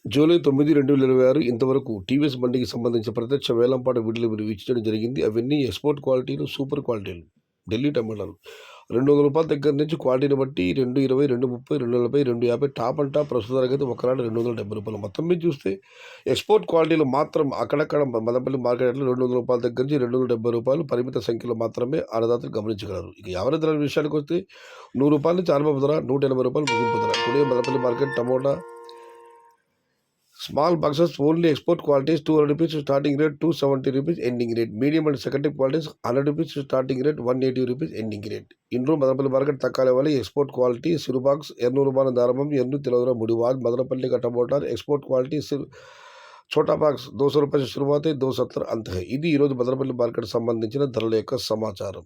July 9, 2026 ఇంతవరకు TVS బండికి సంబంధించిన ప్రత్యక్ష వేలంపాట వీడియోలు మీరు వీక్షించడం జరిగింది. అవన్నీ ఎక్స్పోర్ట్ క్వాలిటీలు, సూపర్ క్వాలిటీలు. ఢిల్లీ టమాటాలు ₹200 దగ్గర నుంచి క్వాలిటీని బట్టి 220, 230, 240, 250 టాప్ అండ్ టాప్ ప్రస్తుత ధరకైతే ఒకనాడు ₹270. మొత్తం మీద చూస్తే ఎక్స్పోర్ట్ క్వాలిటీలు మాత్రం అక్కడక్కడ మదనపల్లి మార్కెట్లో ₹200 దగ్గర నుంచి ₹270 పరిమిత సంఖ్యలో మాత్రమే అన్నదాతలు గమనించగలరు. ఇక యావరేజ్ ధర విషయానికి వస్తే ₹100 నుంచి ఆరంభ ధర, ₹180 ముగింపు ధర. Today Madanapalle market tomato small boxes only export qualities ₹200 starting rate, ₹270 ending rate. Medium and secondary qualities ₹100 starting rate, ₹180 ending rate. ఇండ్రు మదనపల్లి మార్కెట్ తక్కాలే వాళ్ళ ఎక్స్పోర్ట్ క్వాలిటీ సిరు బాక్స్ ₹200 దారమం తెలవదురా ముడివాద్ మదనపల్లి का टमाटर एक्सपोर्ट क्वालिटी छोटा బాక్స్ ₹200 से शुरुआत है, 270 अंत है. ఇది ఈరోజు మదనపల్లి మార్కెట్ సంబంధించిన ధరల యొక్క సమాచారం.